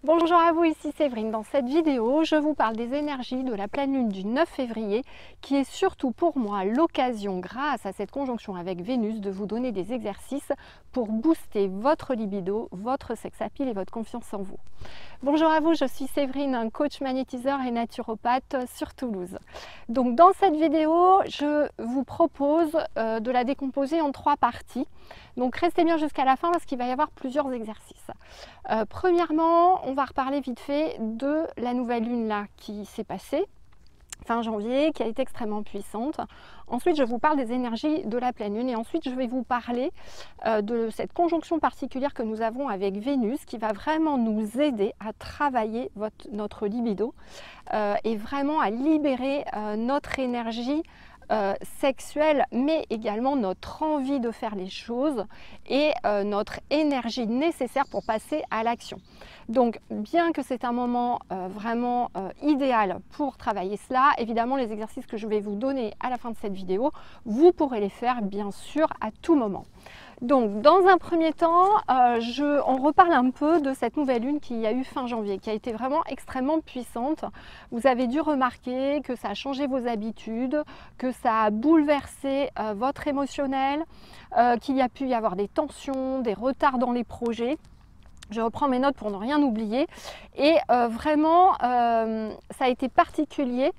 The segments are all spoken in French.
Bonjour à vous, ici Séverine. Dans cette vidéo, je vous parle des énergies de la pleine lune du 9 février qui est surtout pour moi l'occasion, grâce à cette conjonction avec Vénus, de vous donner des exercices pour booster votre libido, votre sex appeal et votre confiance en vous. Bonjour à vous, je suis Séverine, un coach magnétiseur et naturopathe sur Toulouse. Donc dans cette vidéo, je vous propose de la décomposer en 3 parties. Donc restez bien jusqu'à la fin parce qu'il va y avoir plusieurs exercices. Premièrement, on va reparler vite fait de la nouvelle lune là qui s'est passée fin janvier, qui a été extrêmement puissante. Ensuite, je vous parle des énergies de la pleine lune et ensuite, je vais vous parler de cette conjonction particulière que nous avons avec Vénus qui va vraiment nous aider à travailler notre libido et vraiment à libérer notre énergie sexuelle, mais également notre envie de faire les choses et notre énergie nécessaire pour passer à l'action. Donc, bien que c'est un moment vraiment idéal pour travailler cela, évidemment, les exercices que je vais vous donner à la fin de cette vidéo, vous pourrez les faire bien sûr à tout moment. Donc, dans un premier temps, on reparle un peu de cette nouvelle lune qu'il y a eu fin janvier, qui a été vraiment extrêmement puissante. Vous avez dû remarquer que ça a changé vos habitudes, que ça a bouleversé votre émotionnel, qu'il y a pu y avoir des tensions, des retards dans les projets. Je reprends mes notes pour ne rien oublier. Et vraiment, ça a été particulier.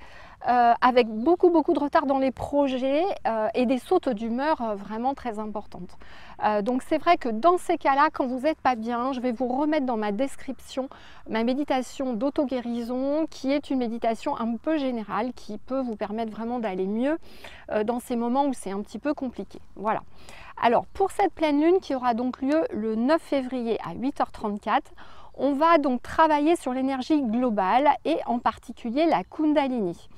Avec beaucoup de retard dans les projets et des sautes d'humeur vraiment très importantes. Donc c'est vrai que dans ces cas-là, quand vous n'êtes pas bien, je vais vous remettre dans ma description ma méditation d'auto-guérison qui est une méditation un peu générale qui peut vous permettre vraiment d'aller mieux dans ces moments où c'est un petit peu compliqué. Voilà. Alors pour cette pleine lune qui aura donc lieu le 9 février à 8h34, on va donc travailler sur l'énergie globale et en particulier la Kundalini.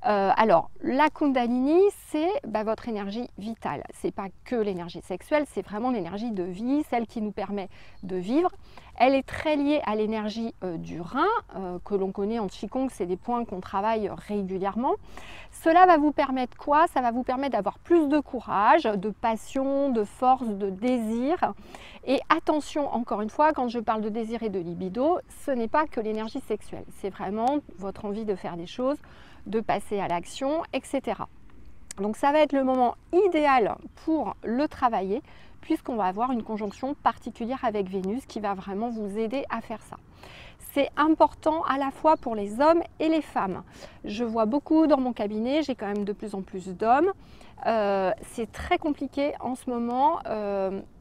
Alors, la Kundalini, c'est votre énergie vitale. Ce n'est pas que l'énergie sexuelle, c'est vraiment l'énergie de vie, celle qui nous permet de vivre. Elle est très liée à l'énergie du rein, que l'on connaît en Qigong, c'est des points qu'on travaille régulièrement. Cela va vous permettre quoi? Ça va vous permettre d'avoir plus de courage, de passion, de force, de désir. Et attention, encore une fois, quand je parle de désir et de libido, ce n'est pas que l'énergie sexuelle. C'est vraiment votre envie de faire des choses, de passer à l'action, etc. Donc ça va être le moment idéal pour le travailler puisqu'on va avoir une conjonction particulière avec Vénus qui va vraiment vous aider à faire ça. C'est important à la fois pour les hommes et les femmes. Je vois beaucoup dans mon cabinet, j'ai quand même de plus en plus d'hommes. C'est très compliqué en ce moment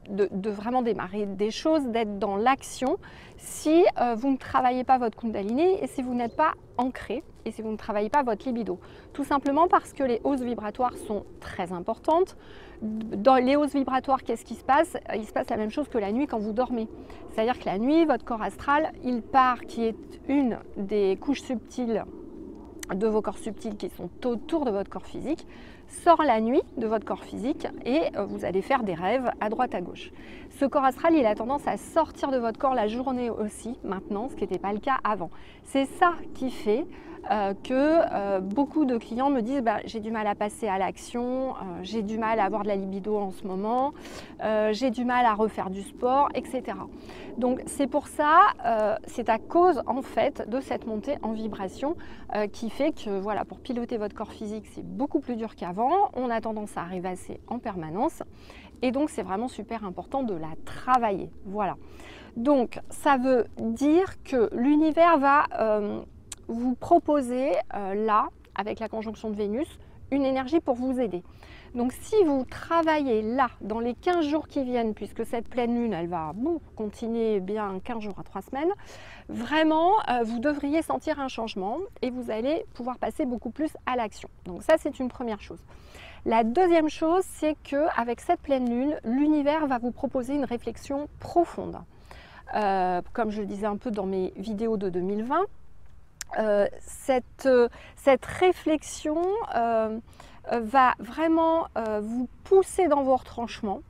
de vraiment démarrer des choses, d'être dans l'action si vous ne travaillez pas votre Kundalini et si vous n'êtes pas ancré et si vous ne travaillez pas votre libido. Tout simplement parce que les hausses vibratoires sont très importantes. Dans les hausses vibratoires, qu'est-ce qui se passe? Il se passe la même chose que la nuit quand vous dormez. C'est-à-dire que la nuit, votre corps astral, il part, qui est une des couches subtiles de vos corps subtils qui sont autour de votre corps physique, sort la nuit de votre corps physique et vous allez faire des rêves à droite à gauche. Ce corps astral, il a tendance à sortir de votre corps la journée aussi maintenant, ce qui n'était pas le cas avant. C'est ça qui fait que beaucoup de clients me disent j'ai du mal à passer à l'action, j'ai du mal à avoir de la libido en ce moment, j'ai du mal à refaire du sport, etc. Donc c'est pour ça, c'est à cause en fait de cette montée en vibration qui fait que voilà, pour piloter votre corps physique c'est beaucoup plus dur qu'avant, on a tendance à rêvasser en permanence et donc c'est vraiment super important de la travailler. Voilà. Donc ça veut dire que l'univers va vous proposer là, avec la conjonction de Vénus, une énergie pour vous aider. Donc si vous travaillez là, dans les 15 jours qui viennent, puisque cette pleine lune, elle va continuer bien 15 jours à 3 semaines, vraiment, vous devriez sentir un changement et vous allez pouvoir passer beaucoup plus à l'action. Donc ça, c'est une première chose. La deuxième chose, c'est qu'avec cette pleine lune, l'univers va vous proposer une réflexion profonde. Comme je le disais un peu dans mes vidéos de 2020, cette réflexion va vraiment vous pousser dans vos retranchements,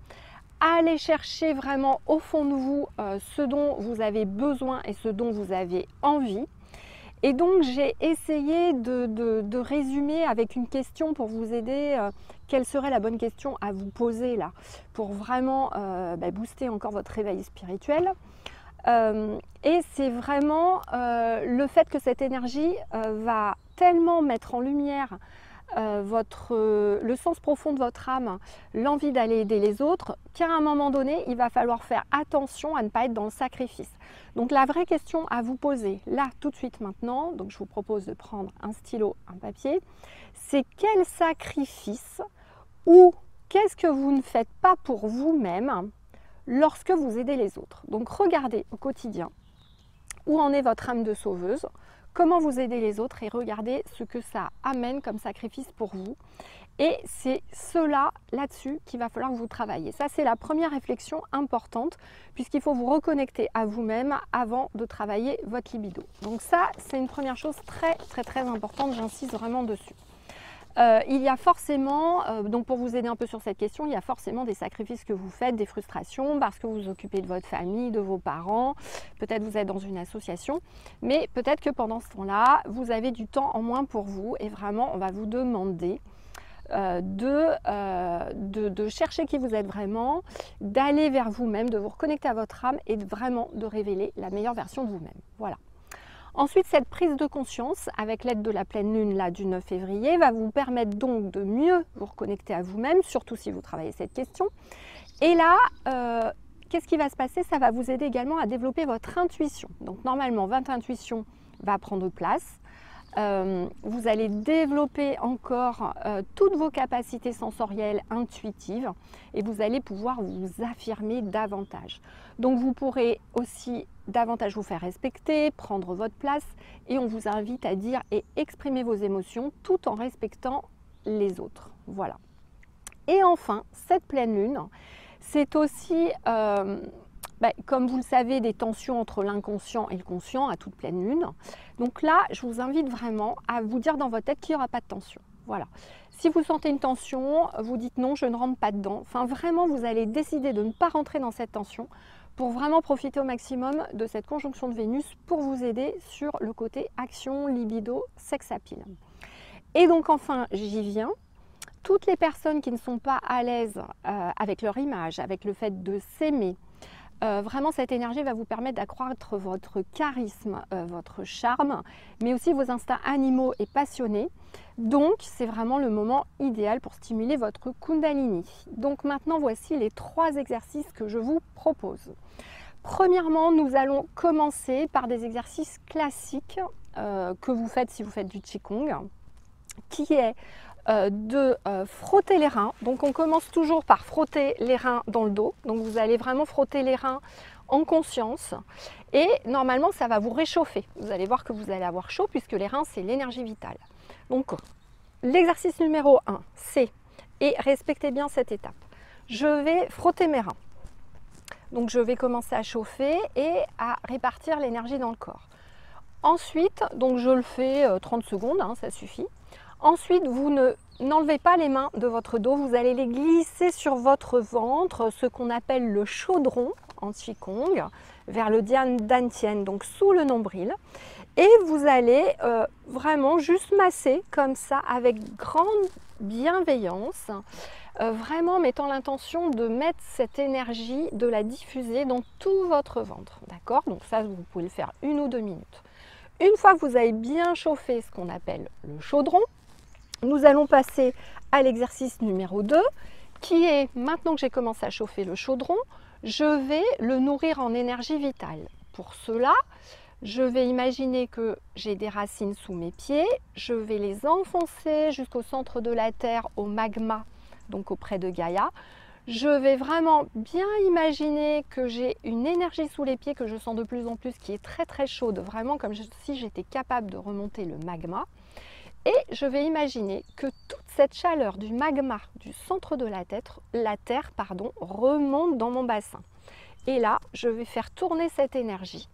aller chercher vraiment au fond de vous ce dont vous avez besoin et ce dont vous avez envie. Et donc j'ai essayé de résumer avec une question pour vous aider. Quelle serait la bonne question à vous poser là pour vraiment booster encore votre réveil spirituel? Et c'est vraiment le fait que cette énergie va tellement mettre en lumière le sens profond de votre âme, l'envie d'aller aider les autres, qu'à un moment donné, il va falloir faire attention à ne pas être dans le sacrifice. Donc la vraie question à vous poser, là, tout de suite maintenant, donc je vous propose de prendre un stylo, un papier, c'est quel sacrifice ou qu'est-ce que vous ne faites pas pour vous-même lorsque vous aidez les autres. Donc regardez au quotidien où en est votre âme de sauveuse, comment vous aidez les autres et regardez ce que ça amène comme sacrifice pour vous. Et c'est cela, là-dessus, qu'il va falloir que vous travaillez. Ça, c'est la première réflexion importante, puisqu'il faut vous reconnecter à vous-même avant de travailler votre libido. Donc ça, c'est une première chose très importante, j'insiste vraiment dessus. Il y a forcément, donc pour vous aider un peu sur cette question, il y a forcément des sacrifices que vous faites, des frustrations parce que vous vous occupez de votre famille, de vos parents, peut-être vous êtes dans une association, mais peut-être que pendant ce temps-là, vous avez du temps en moins pour vous et vraiment on va vous demander de chercher qui vous êtes vraiment, d'aller vers vous-même, de vous reconnecter à votre âme et vraiment de révéler la meilleure version de vous-même. Voilà. Ensuite, cette prise de conscience, avec l'aide de la pleine lune là, du 9 février, va vous permettre donc de mieux vous reconnecter à vous-même, surtout si vous travaillez cette question. Et là, qu'est-ce qui va se passer? Ça va vous aider également à développer votre intuition. Donc normalement, votre intuition va prendre place. Vous allez développer encore toutes vos capacités sensorielles intuitives et vous allez pouvoir vous affirmer davantage. Donc vous pourrez aussi davantage vous faire respecter, prendre votre place et on vous invite à dire et exprimer vos émotions tout en respectant les autres. Voilà. Et enfin, cette pleine lune, c'est aussi comme vous le savez, des tensions entre l'inconscient et le conscient à toute pleine lune. Donc là, je vous invite vraiment à vous dire dans votre tête qu'il n'y aura pas de tension. Voilà. Si vous sentez une tension, vous dites non, je ne rentre pas dedans. Enfin, vraiment, vous allez décider de ne pas rentrer dans cette tension pour vraiment profiter au maximum de cette conjonction de Vénus pour vous aider sur le côté action, libido, sex appeal. Et donc enfin, j'y viens. Toutes les personnes qui ne sont pas à l'aise avec leur image, avec le fait de s'aimer, vraiment cette énergie va vous permettre d'accroître votre charisme, votre charme, mais aussi vos instincts animaux et passionnés. Donc c'est vraiment le moment idéal pour stimuler votre Kundalini. Donc maintenant voici les 3 exercices que je vous propose. Premièrement, nous allons commencer par des exercices classiques que vous faites si vous faites du Qigong, qui est de frotter les reins. Donc on commence toujours par frotter les reins dans le dos. Donc vous allez vraiment frotter les reins en conscience et normalement ça va vous réchauffer. Vous allez voir que vous allez avoir chaud puisque les reins c'est l'énergie vitale. Donc l'exercice numéro 1 c'est, et respectez bien cette étape, je vais frotter mes reins. Donc je vais commencer à chauffer et à répartir l'énergie dans le corps. Ensuite, donc je le fais 30 secondes, hein, ça suffit. Ensuite, vous n'enlevez pas les mains de votre dos, vous allez les glisser sur votre ventre, ce qu'on appelle le chaudron en Qigong, vers le Dian Dantian, donc sous le nombril. Et vous allez vraiment juste masser comme ça, avec grande bienveillance, vraiment mettant l'intention de mettre cette énergie, de la diffuser dans tout votre ventre. D'accord? Donc ça, vous pouvez le faire 1 ou 2 minutes. Une fois que vous avez bien chauffé ce qu'on appelle le chaudron, nous allons passer à l'exercice numéro 2 qui est, maintenant que j'ai commencé à chauffer le chaudron, je vais le nourrir en énergie vitale. Pour cela, je vais imaginer que j'ai des racines sous mes pieds, je vais les enfoncer jusqu'au centre de la Terre, au magma, donc auprès de Gaïa. Je vais vraiment bien imaginer que j'ai une énergie sous les pieds que je sens de plus en plus qui est très chaude, vraiment comme si j'étais capable de remonter le magma. Et je vais imaginer que toute cette chaleur du magma du centre de la Terre, remonte dans mon bassin. Et là, je vais faire tourner cette énergie.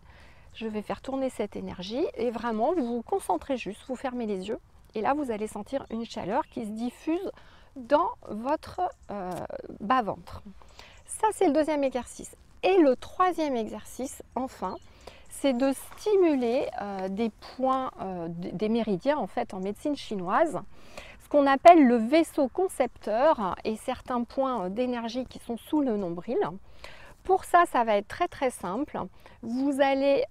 Je vais faire tourner cette énergie et vraiment, vous vous concentrez juste, vous fermez les yeux. Et là, vous allez sentir une chaleur qui se diffuse dans votre bas-ventre. Ça, c'est le deuxième exercice. Et le troisième exercice, enfin, c'est de stimuler des points, des méridiens en fait en médecine chinoise, ce qu'on appelle le vaisseau concepteur et certains points d'énergie qui sont sous le nombril, Pour ça, ça va être très simple. Vous allez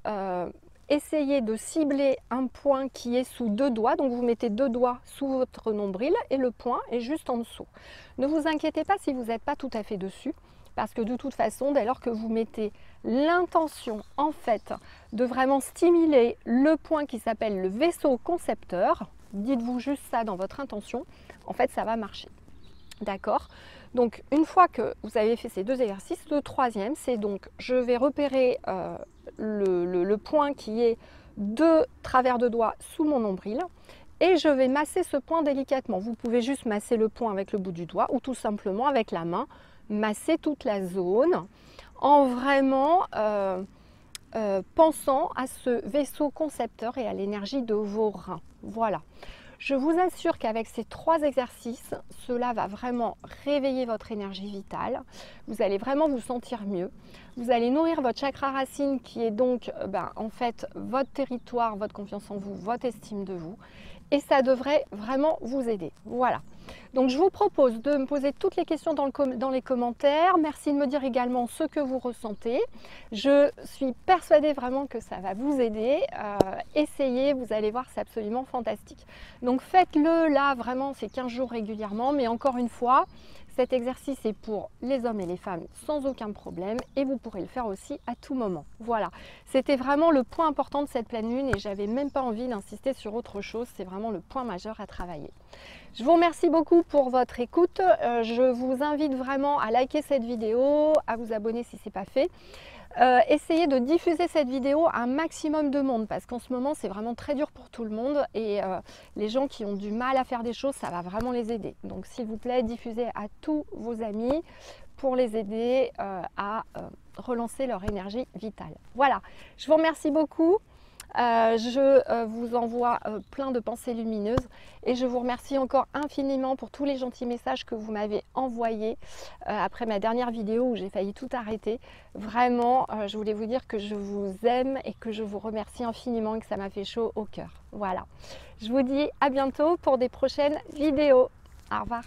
essayer de cibler un point qui est sous 2 doigts. Donc vous mettez 2 doigts sous votre nombril et le point est juste en dessous. Ne vous inquiétez pas si vous n'êtes pas tout à fait dessus, parce que de toute façon, dès lors que vous mettez l'intention en fait de vraiment stimuler le point qui s'appelle le vaisseau concepteur, dites-vous juste ça dans votre intention, en fait ça va marcher. D'accord? Donc une fois que vous avez fait ces 2 exercices, le troisième c'est donc je vais repérer le point qui est 2 travers de doigts sous mon nombril et je vais masser ce point délicatement. Vous pouvez juste masser le point avec le bout du doigt ou tout simplement avec la main, masser toute la zone en vraiment pensant à ce vaisseau concepteur et à l'énergie de vos reins. Voilà. Je vous assure qu'avec ces 3 exercices, cela va vraiment réveiller votre énergie vitale. Vous allez vraiment vous sentir mieux. Vous allez nourrir votre chakra racine qui est donc en fait votre territoire, votre confiance en vous, votre estime de vous. Et ça devrait vraiment vous aider. Voilà. Donc je vous propose de me poser toutes les questions dans les commentaires. Merci de me dire également ce que vous ressentez. Je suis persuadée vraiment que ça va vous aider. Essayez, vous allez voir, c'est absolument fantastique. Donc faites-le là, vraiment, c'est 15 jours régulièrement. Mais encore une fois, cet exercice est pour les hommes et les femmes sans aucun problème et vous pourrez le faire aussi à tout moment. Voilà, c'était vraiment le point important de cette pleine lune et j'avais même pas envie d'insister sur autre chose. C'est vraiment le point majeur à travailler. Je vous remercie beaucoup pour votre écoute. Je vous invite vraiment à liker cette vidéo, à vous abonner si ce n'est pas fait. Essayez de diffuser cette vidéo à un maximum de monde parce qu'en ce moment c'est vraiment très dur pour tout le monde et les gens qui ont du mal à faire des choses, ça va vraiment les aider. Donc s'il vous plaît, diffusez à tous vos amis pour les aider à relancer leur énergie vitale. Voilà, je vous remercie beaucoup. Je vous envoie plein de pensées lumineuses et je vous remercie encore infiniment pour tous les gentils messages que vous m'avez envoyés après ma dernière vidéo où j'ai failli tout arrêter. Vraiment, je voulais vous dire que je vous aime et que je vous remercie infiniment et que ça m'a fait chaud au cœur. Voilà, je vous dis à bientôt pour des prochaines vidéos. Au revoir.